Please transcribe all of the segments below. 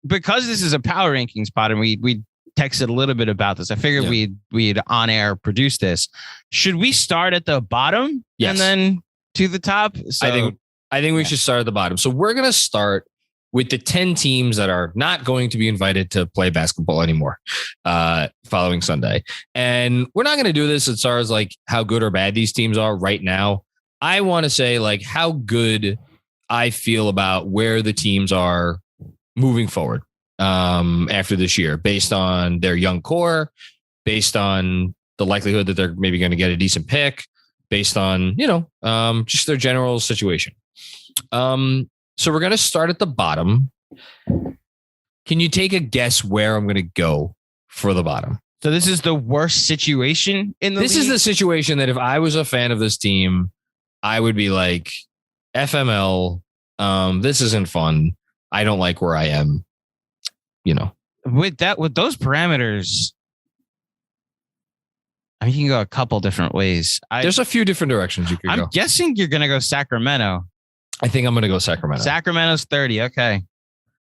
because this is a power rankings pod and we texted a little bit about this, I figured we'd on air produce this. Should we start at the bottom and then to the top? So, I think we should start at the bottom. So we're going to start with the 10 teams that are not going to be invited to play basketball anymore following Sunday. And we're not going to do this as far as like how good or bad these teams are right now. I want to say like how good I feel about where the teams are moving forward after this year, based on their young core, based on the likelihood that they're maybe going to get a decent pick, based on, just their general situation. So we're going to start at the bottom. Can you take a guess where I'm going to go for the bottom? So this is the worst situation in the league? This is the situation that if I was a fan of this team, I would be like, FML, this isn't fun. I don't like where I am. With those parameters, I mean, you can go a couple different ways. There's a few different directions you could go. I'm guessing you're going to go Sacramento. I think I'm going to go Sacramento. Sacramento's 30. Okay.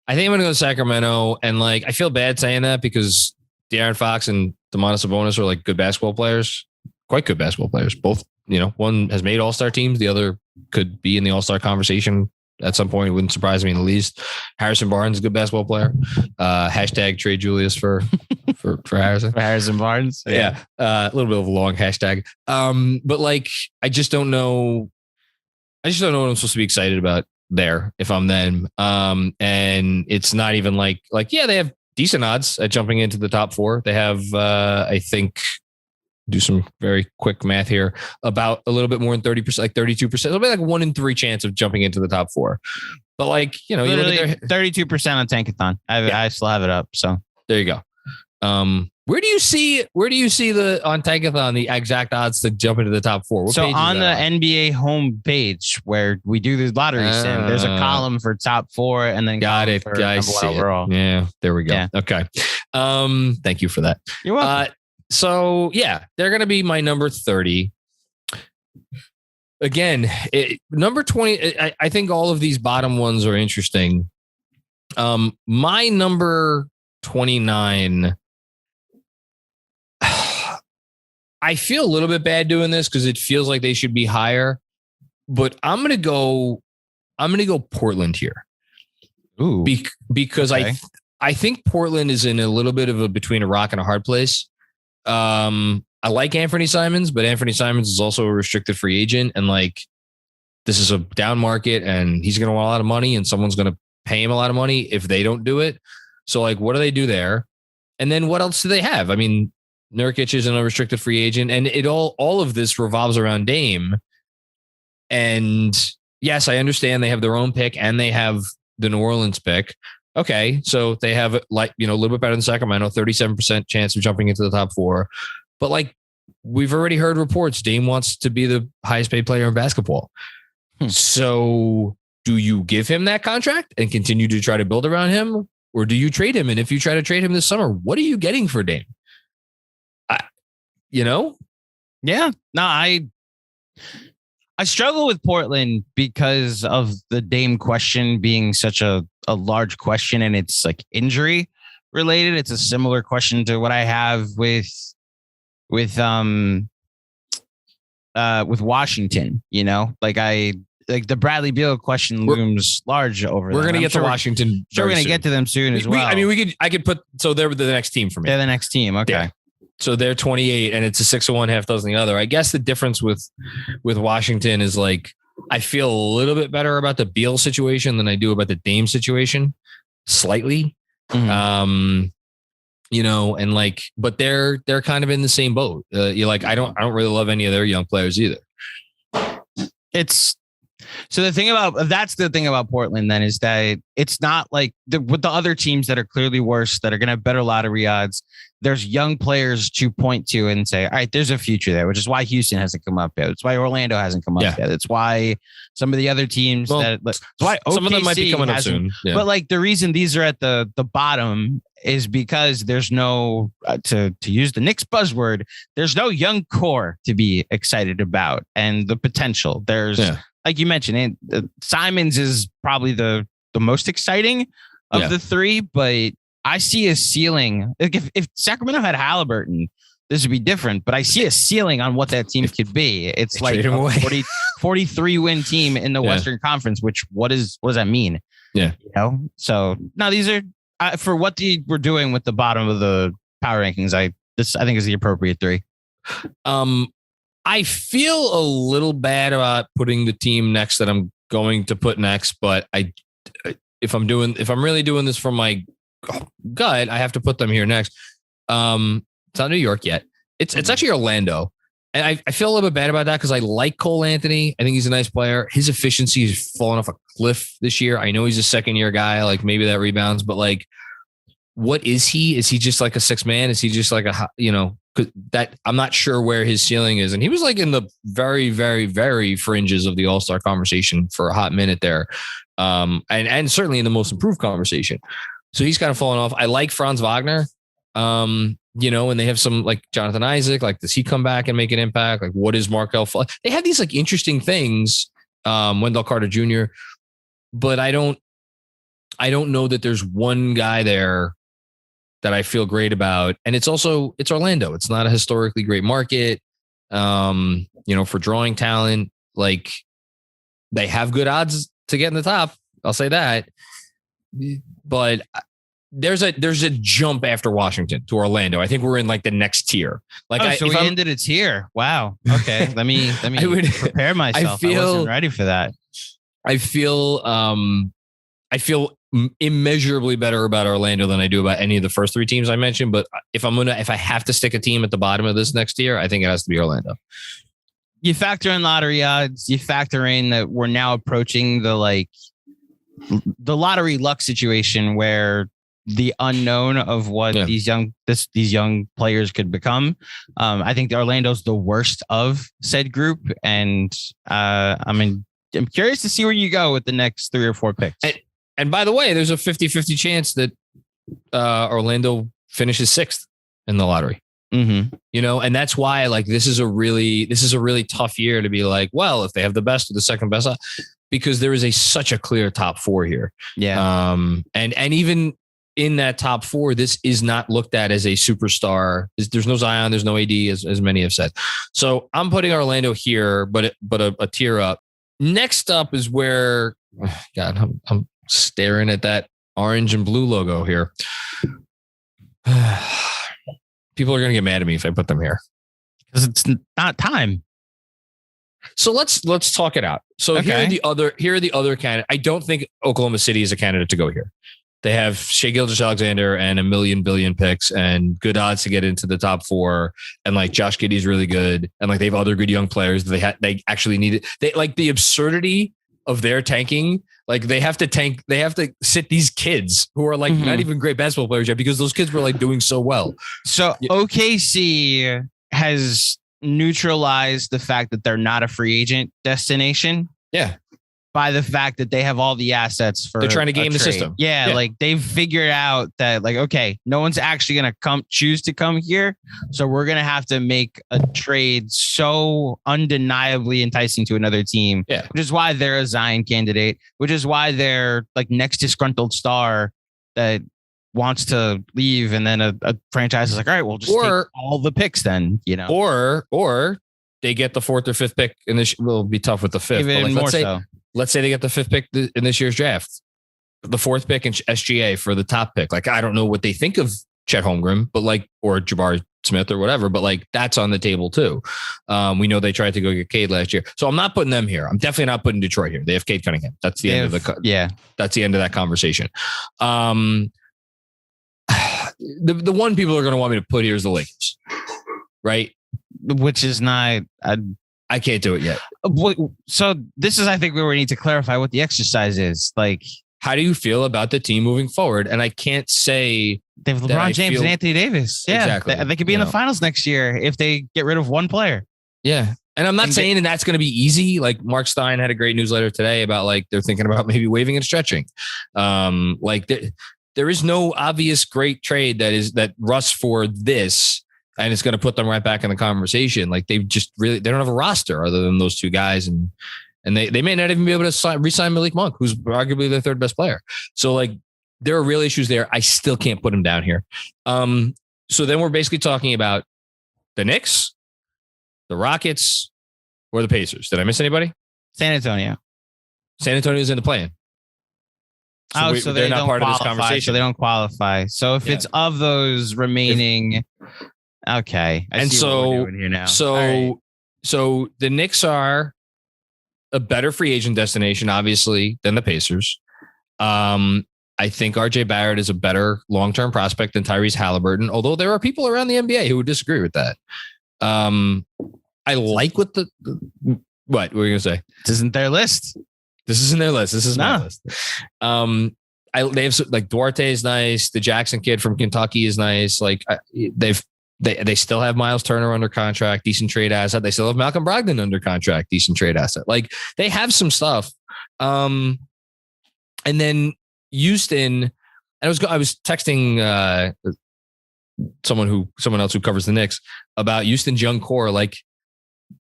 I think I'm going to go Sacramento. And like, I feel bad saying that because De'Aaron Fox and Domantas Sabonis are like good basketball players, quite good basketball players. Both, one has made all-star teams. The other could be in the all-star conversation at some point. It wouldn't surprise me in the least. Harrison Barnes is a good basketball player. Hashtag trade Julius for Harrison. For Harrison Barnes. Yeah. A little bit of a long hashtag. But like, I just don't know what I'm supposed to be excited about there if I'm them. And it's not even like, they have decent odds at jumping into the top 4. They have, I think, do some very quick math here, about a little bit more than 30%, like 32%. It'll be like 1 in 3 chance of jumping into the top 4. But like, you look at 32% on Tankathon. I still have it up. So there you go. Where do you see the on Tankathon the exact odds to jump into the top 4? So on the NBA home page where we do the lottery sim, there's a column for top 4 and then got it. I see overall. Yeah, there we go. Yeah. Okay. Thank you for that. You're welcome. So yeah, they're going to be my number 30. Again, number 20. I think all of these bottom ones are interesting. My number 29. I feel a little bit bad doing this because it feels like they should be higher, but I'm gonna go Portland here. Ooh, because okay. I think Portland is in a little bit of a between a rock and a hard place. I like Anthony Simons, but Anthony Simons is also a restricted free agent, and like this is a down market, and he's gonna want a lot of money, and someone's gonna pay him a lot of money if they don't do it. So like, what do they do there? And then what else do they have? I mean, Nurkic is an unrestricted free agent, and all of this revolves around Dame. And yes, I understand they have their own pick and they have the New Orleans pick. Okay, so they have a little bit better than Sacramento, 37% chance of jumping into the top 4. But like we've already heard reports, Dame wants to be the highest paid player in basketball. So do you give him that contract and continue to try to build around him, or do you trade him? And if you try to trade him this summer, what are you getting for Dame? Yeah, no, I struggle with Portland because of the Dame question being such a large question, and it's like injury related. It's a similar question to what I have with Washington, like the Bradley Beal question looms large over. We're going to get to Washington. Sure, we're going to get to them soon as well. I could put, so they're the next team for me. They're the next team. Okay. Yeah. So they're 28 and it's a 6 of one, half dozen the other. I guess the difference with Washington is like, I feel a little bit better about the Beal situation than I do about the Dame situation, slightly. Mm-hmm. And like, but they're kind of in the same boat. You're like, I don't really love any of their young players either. So that's the thing about Portland then, is that it's not like with the other teams that are clearly worse, that are going to have better lottery odds. There's young players to point to and say, all right, there's a future there, which is why Houston hasn't come up yet. It's why Orlando hasn't come up yet. It's why some of the other teams it's why OKC some of them might be coming up soon. Yeah. But like the reason these are at the bottom is because there's no, to use the Knicks buzzword, there's no young core to be excited about and the potential. There's, like you mentioned, Simons is probably the most exciting, of the three, but I see a ceiling. Like if Sacramento had Halliburton, this would be different, but I see a ceiling on what that team could be. It's like a 43 win team in the Western Conference, which what does that mean? Yeah. So now these are for what we're doing with the bottom of the power rankings. I think is the appropriate three. I feel a little bad about putting the team next that I'm going to put next, but if I'm really doing this from my gut, I have to put them here next. It's not New York yet. It's actually Orlando. And I feel a little bit bad about that because I like Cole Anthony. I think he's a nice player. His efficiency has fallen off a cliff this year. I know he's a second year guy. Like maybe that rebounds, but like, what is he? Is he just like a six man? Is he just like that? I'm not sure where his ceiling is. And he was like in the very, very, very fringes of the All-Star conversation for a hot minute there. And certainly in the most improved conversation. So he's kind of fallen off. I like Franz Wagner. And they have some like Jonathan Isaac, like, does he come back and make an impact? Like, what is Markel? They have these like interesting things. Wendell Carter Jr., but I don't know that there's one guy there that I feel great about. And it's Orlando. It's not a historically great market. For drawing talent, like they have good odds to get in the top. I'll say that. But there's a jump after Washington to Orlando. I think we're in like the next tier. Like, so we ended a tier. Wow. Okay. Let me prepare myself. I wasn't ready for that. I feel immeasurably better about Orlando than I do about any of the first three teams I mentioned. But if I have to stick a team at the bottom of this next tier, I think it has to be Orlando. You factor in lottery odds. You factor in that we're now approaching the lottery luck situation where the unknown of what these young players could become. I think Orlando's the worst of said group, and I'm curious to see where you go with the next 3 or 4 picks. And by the way, there's a 50-50 chance that Orlando finishes 6th in the lottery. Mm-hmm. And that's why like this is a really tough year to be like, well, if they have the best or the second best, because there is such a clear top 4 here. Yeah. And even in that top 4, this is not looked at as a superstar. There's no Zion, there's no AD, as many have said. So I'm putting Orlando here, but a tier up. Next up is where, God, I'm staring at that orange and blue logo here. People are going to get mad at me if I put them here because it's not time. So let's talk it out. So here are the other candidates. I don't think Oklahoma City is a candidate to go here. They have Shai Gilgeous-Alexander and a million billion picks and good odds to get into the top 4. And like Josh Giddey's really good. And like they have other good young players that they actually need it. They like the absurdity of their tanking. Like they have to sit these kids who are like not even great basketball players yet because those kids were like doing so well. So OKC has neutralized the fact that they're not a free agent destination. Yeah. By the fact that they have all the assets for they're trying to game the system. Yeah, like they've figured out that like, okay, no one's actually going to choose to come here. So we're going to have to make a trade so undeniably enticing to another team, which is why they're a Zion candidate, which is why they're like next disgruntled star that wants to leave. And then a franchise is like, all right, we'll just take all the picks then, or they get the 4th or 5th pick and this will be tough with the 5th. Even more so. Let's say they get the 5th pick in this year's draft, the 4th pick in SGA for the top pick. Like, I don't know what they think of Chet Holmgren, but like, or Jabari Smith or whatever, but like that's on the table too. We know they tried to go get Cade last year. So I'm not putting them here. I'm definitely not putting Detroit here. They have Cade Cunningham. That's the end of that's the end of that conversation. The one people are going to want me to put here is the Lakers, right? Which is not, I can't do it yet. So this is, I think, where we need to clarify what the exercise is. Like, how do you feel about the team moving forward? And I can't say they have LeBron James and Anthony Davis. Yeah, exactly. They could be in the finals next year if they get rid of one player. Yeah. And I'm not saying that's going to be easy. Like Mark Stein had a great newsletter today about like they're thinking about maybe waiving and stretching. There is no obvious great trade that rusts for this. And it's going to put them right back in the conversation. Like they don't have a roster other than those 2 guys. And they may not even be able to re-sign Malik Monk, who's arguably their 3rd best player. So like there are real issues there. I still can't put them down here. So then we're basically talking about the Knicks, the Rockets, or the Pacers. Did I miss anybody? San Antonio. San Antonio's in the play-in. So they're not part of this conversation. So they don't qualify. So if it's of those remaining, okay. I see what we're doing here now. So the Knicks are a better free agent destination, obviously, than the Pacers. I think RJ Barrett is a better long-term prospect than Tyrese Halliburton, although there are people around the NBA who would disagree with that. I like what what were you going to say? This isn't their list. This isn't their list. This is my list. They have like Duarte is nice. The Jackson kid from Kentucky is nice. Like they still have Miles Turner under contract, decent trade asset. They still have Malcolm Brogdon under contract, decent trade asset. Like they have some stuff. And then Houston, and I was texting someone else who covers the Knicks about Houston's young core. Like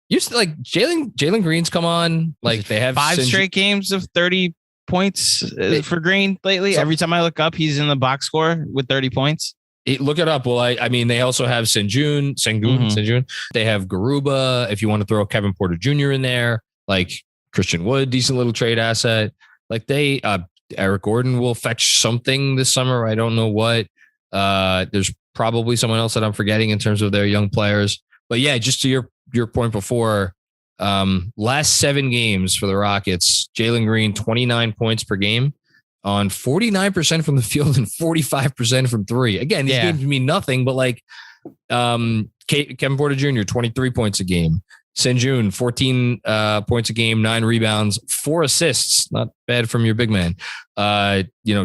Houston, like Jalen Green's come on. Like they have 5 straight games of 30 points for Green lately. Every time I look up, he's in the box score with 30 points. Look it up. Well, I mean, they also have Sengun. They have Garuba. If you want to throw Kevin Porter Jr. in there, like Christian Wood, decent little trade asset. Like they, Eric Gordon will fetch something this summer. I don't know what. There's probably someone else that I'm forgetting in terms of their young players. But yeah, just to your point before, last 7 games for the Rockets, Jalen Green, 29 points per game on 49% from the field and 45% from 3. Again, these games mean nothing, but like Kevin Porter Jr., 23 points a game. Sengun, 14 points a game, 9 rebounds, 4 assists. Not bad from your big man.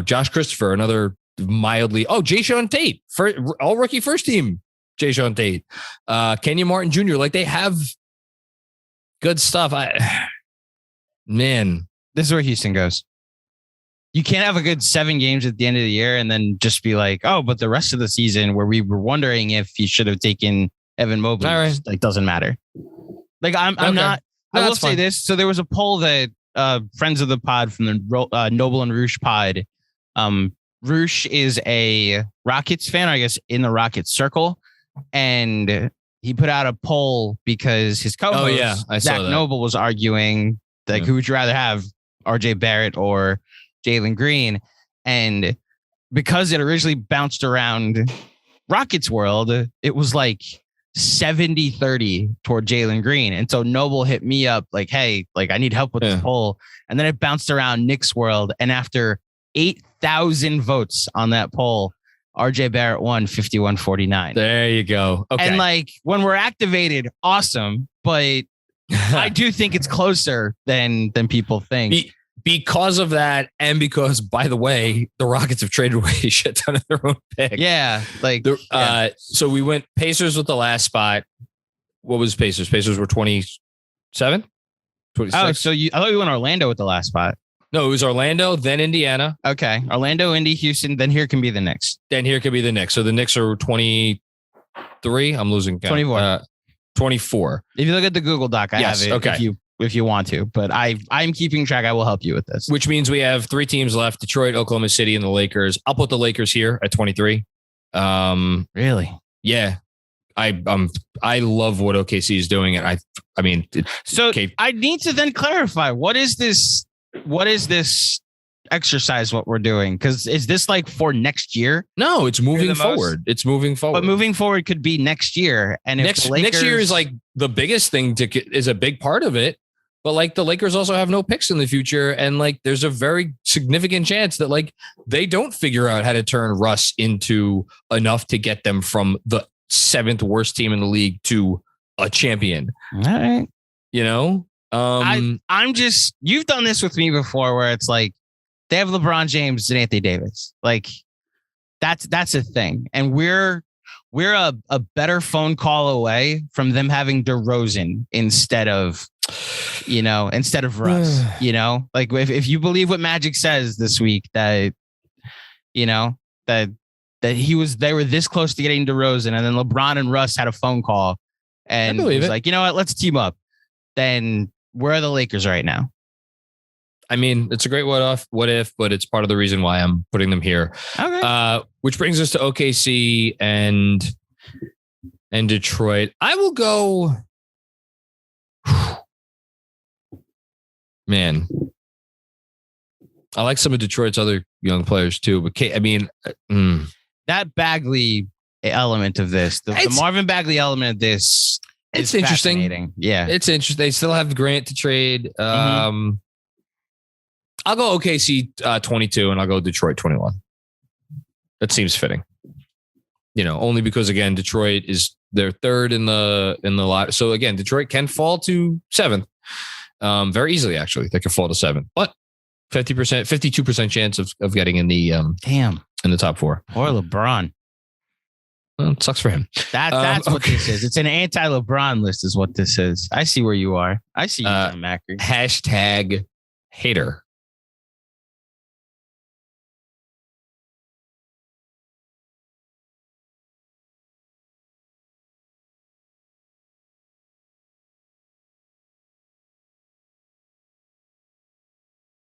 Josh Christopher, another mildly. Oh, Jayshawn Tate, all rookie first team. Jayshawn Tate, Kenyon Martin Jr. Like they have good stuff. This is where Houston goes. You can't have a good 7 games at the end of the year and then just be like, oh, but the rest of the season where we were wondering if you should have taken Evan Mobley, like doesn't matter. Like I'm not. No, I will say this. So there was a poll that friends of the pod from the Noble and Roosh pod. Roosh is a Rockets fan, I guess, in the Rockets circle. And he put out a poll because his co-host, Zach Noble, was arguing, like, who would you rather have, RJ Barrett or Jalen Green? And because it originally bounced around Rockets world, it was like 70-30 toward Jalen Green. And so Noble hit me up like, hey, like I need help with this poll. And then it bounced around Knicks world. And after 8,000 votes on that poll, RJ Barrett won 51-49. There you go. Okay. And like when we're activated, awesome. But I do think it's closer than people think. Because of that, and because, by the way, the Rockets have traded away a shit ton of their own picks. Yeah. So we went Pacers with the last spot. What was Pacers? Pacers were 27? 26? Oh, so I thought you went Orlando with the last spot. No, it was Orlando, then Indiana. Okay. Orlando, Indy, Houston. Then here can be the Knicks. So the Knicks are 23. I'm losing count. 24. 24. If you look at the Google Doc, I have it. Okay. If you want to, but I'm keeping track. I will help you with this. Which means we have 3 teams left: Detroit, Oklahoma City, and the Lakers. I'll put the Lakers here at 23. Really? Yeah. I love what OKC is doing. And I mean, I need to then clarify, what is this exercise, what we're doing? Because is this like for next year? No, it's moving forward. It's moving forward. But moving forward could be next year. And if next year is like the biggest thing is a big part of it. But like the Lakers also have no picks in the future. And like there's a very significant chance that like they don't figure out how to turn Russ into enough to get them from the 7th worst team in the league to a champion. All right. You know? I'm just, you've done this with me before where it's like they have LeBron James and Anthony Davis. Like that's a thing. And we're a better phone call away from them having DeRozan instead of Russ, like if you believe what Magic says this week, that, that they were this close to getting DeRozan, and then LeBron and Russ had a phone call and it was like, you know what, let's team up. Then where are the Lakers right now? I mean, it's a great what if, but it's part of the reason why I'm putting them here. Okay. Which brings us to OKC and Detroit. I will go. Man, I like some of Detroit's other young players too, but that Bagley element of this, the Marvin Bagley element of this, it's interesting. Yeah, it's interesting. They still have Grant to trade. I'll go OKC 22, and I'll go Detroit 21. That seems fitting. Only because again, Detroit is their third in the lot. So again, Detroit can fall to 7th. Very easily, actually. They could fall to 7th, but 52% chance of getting in the in the top 4. Or LeBron. Well, it sucks for him. That's what this is. It's an anti-LeBron list, is what this is. I see where you are. I see you, Macri. Hashtag hater.